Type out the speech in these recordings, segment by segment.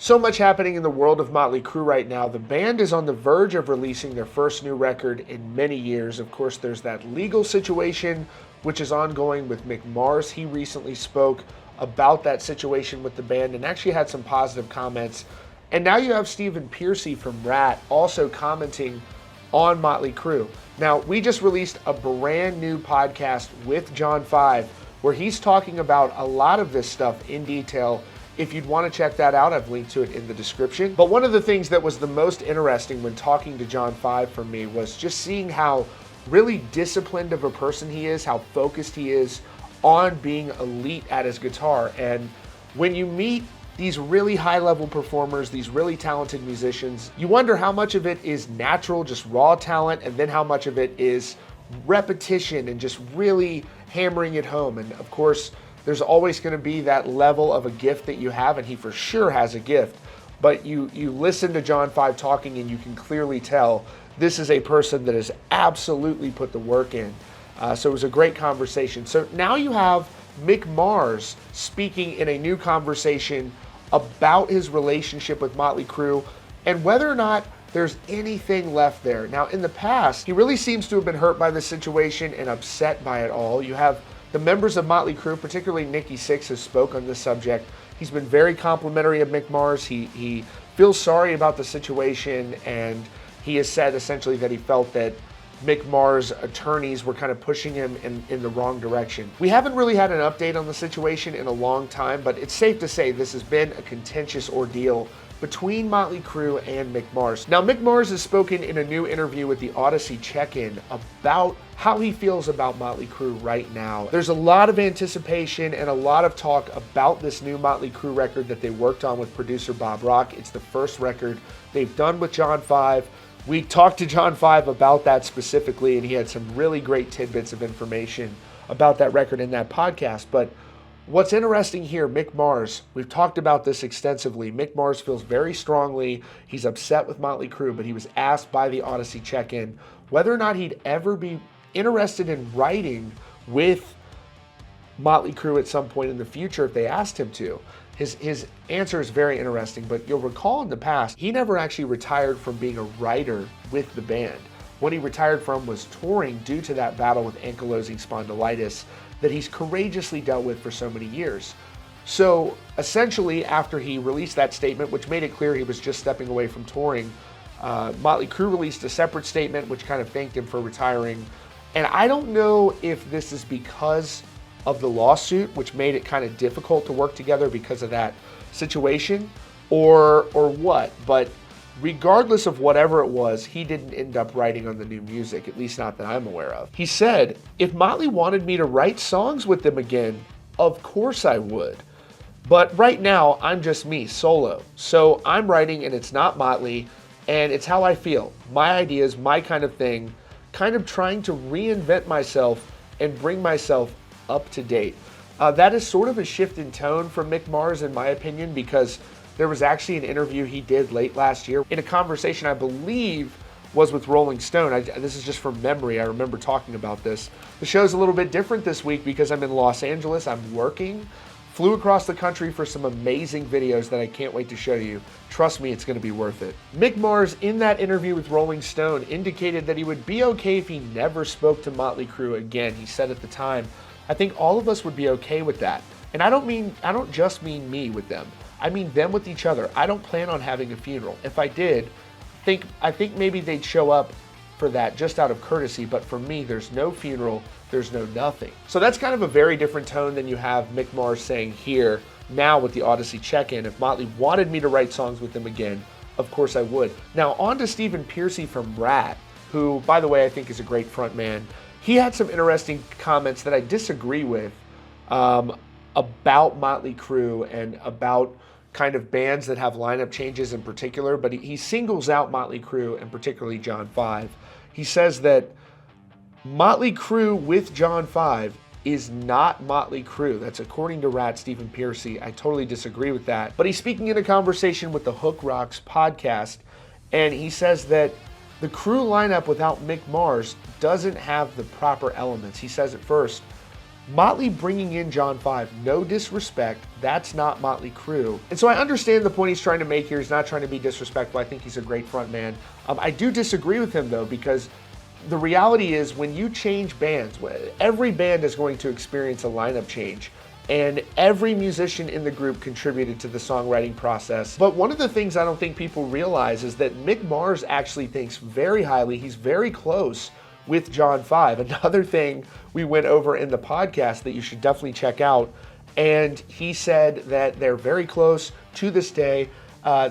So much happening in the world of Motley Crue right now. The band is on the verge of releasing their first new record in many years. Of course, there's that legal situation which is ongoing with Mick Mars. He recently spoke about that situation with the band and actually had some positive comments. And now you have Stephen Pearcy from Rat also commenting on Motley Crue. Now, we just released a brand new podcast with John 5 where he's talking about a lot of this stuff in detail. If you'd want to check that out, I've linked to it in the description. But one of the things that was the most interesting when talking to John 5 for me was just seeing how really disciplined of a person he is, how focused he is on being elite at his guitar. And when you meet these really high-level performers, these really talented musicians, you wonder how much of it is natural, just raw talent, and then how much of it is repetition and just really hammering it home. And of course, there's always going to be that level of a gift that you have, and he for sure has a gift. But you listen to John 5 talking, and you can clearly tell this is a person that has absolutely put the work in. So it was a great conversation. So now you have Mick Mars speaking in a new conversation about his relationship with Motley Crue and whether or not there's anything left there. Now, in the past, he really seems to have been hurt by the situation and upset by it all. You have the members of Motley Crue, particularly Nikki Sixx, has spoke on this subject. He's been very complimentary of Mick Mars. He feels sorry about the situation, and he has said essentially that he felt that Mick Mars' attorneys were kind of pushing him in the wrong direction. We haven't really had an update on the situation in a long time, but it's safe to say this has been a contentious ordeal between Motley Crue and Mick Mars. Now, Mick Mars has spoken in a new interview with the Odyssey Check-In about how he feels about Motley Crue right now. There's a lot of anticipation and a lot of talk about this new Motley Crue record that they worked on with producer Bob Rock. It's the first record they've done with John 5. We talked to John 5 about that specifically, and he had some really great tidbits of information about that record in that podcast. But what's interesting here, Mick Mars, we've talked about this extensively. Mick Mars feels very strongly. He's upset with Motley Crue, but he was asked by the Odyssey Check-In whether or not he'd ever be interested in writing with Motley Crue at some point in the future if they asked him to. His answer is very interesting, but you'll recall in the past, he never actually retired from being a writer with the band. What he retired from was touring due to that battle with ankylosing spondylitis that he's courageously dealt with for so many years. So essentially, after he released that statement, which made it clear he was just stepping away from touring, Motley Crue released a separate statement which kind of thanked him for retiring. And I don't know if this is because of the lawsuit, which made it kind of difficult to work together because of that situation, or what. But regardless of whatever it was, he didn't end up writing on the new music, at least not that I'm aware of. He said, "If Motley wanted me to write songs with them again, of course I would. But right now, I'm just me, solo. So I'm writing and it's not Motley, and it's how I feel. My ideas, my kind of thing, kind of trying to reinvent myself and bring myself up to date." That is sort of a shift in tone from Mick Mars, in my opinion, because there was actually an interview he did late last year in a conversation I believe was with Rolling Stone. This is just from memory. I remember talking about this. The show's a little bit different this week because I'm in Los Angeles. I'm working. Flew across the country for some amazing videos that I can't wait to show you. Trust me, it's going to be worth it. Mick Mars, in that interview with Rolling Stone, indicated that he would be okay if he never spoke to Motley Crue again. He said at the time, "I think all of us would be okay with that. And I don't just mean me with them. I mean them with each other. I don't plan on having a funeral. If I did, I think maybe they'd show up for that just out of courtesy, but for me, there's no funeral, there's no nothing." So that's kind of a very different tone than you have Mick Mars saying here now with the Odyssey Check-In. "If Motley wanted me to write songs with them again, of course I would." Now on to Stephen Pearcy from Rat, who, by the way, I think is a great front man. He had some interesting comments that I disagree with about Motley Crue and about kind of bands that have lineup changes in particular, but he singles out Motley Crue and particularly John 5. He says that Motley Crue with John 5 is not Motley Crue. That's according to Rat Stephen Pearcy. I totally disagree with that. But he's speaking in a conversation with the Hook Rocks podcast, and he says that the Crue lineup without Mick Mars doesn't have the proper elements. He says at first, Motley bringing in John 5, no disrespect, that's not Motley Crue. And so I understand the point he's trying to make here. He's not trying to be disrespectful. I think he's a great front man. I do disagree with him though, because the reality is when you change bands, every band is going to experience a lineup change. And every musician in the group contributed to the songwriting process. But one of the things I don't think people realize is that Mick Mars actually thinks very highly. He's very close with John 5. Another thing we went over in the podcast that you should definitely check out. And he said that they're very close to this day.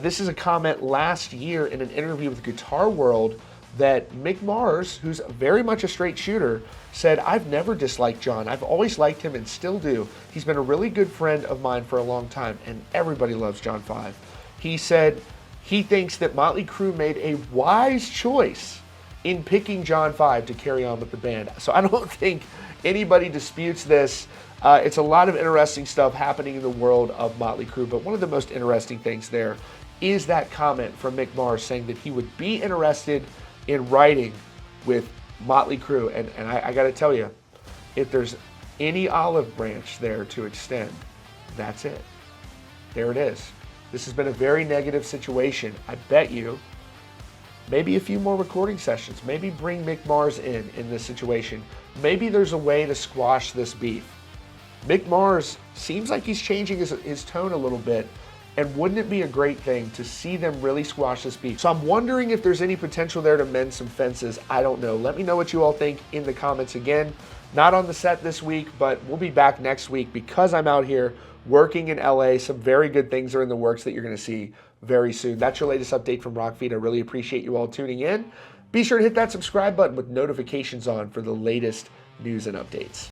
This is a comment last year in an interview with Guitar World that Mick Mars, who's very much a straight shooter, said, "I've never disliked John. I've always liked him and still do. He's been a really good friend of mine for a long time, and everybody loves John 5. He said he thinks that Motley Crue made a wise choice in picking John 5 to carry on with the band. So I don't think anybody disputes this. It's a lot of interesting stuff happening in the world of Motley Crue, but one of the most interesting things there is that comment from Mick Mars saying that he would be interested in writing with Motley Crue. And I got to tell you, if there's any olive branch there to extend, that's it. There it is. This has been a very negative situation. I bet you maybe a few more recording sessions, maybe bring Mick Mars in this situation. Maybe there's a way to squash this beef. Mick Mars seems like he's changing his tone a little bit. And wouldn't it be a great thing to see them really squash this beef? So I'm wondering if there's any potential there to mend some fences. I don't know. Let me know what you all think in the comments. Again, not on the set this week, but we'll be back next week because I'm out here working in LA. Some very good things are in the works that you're going to see very soon. That's your latest update from Rockfeed. I really appreciate you all tuning in. Be sure to hit that subscribe button with notifications on for the latest news and updates.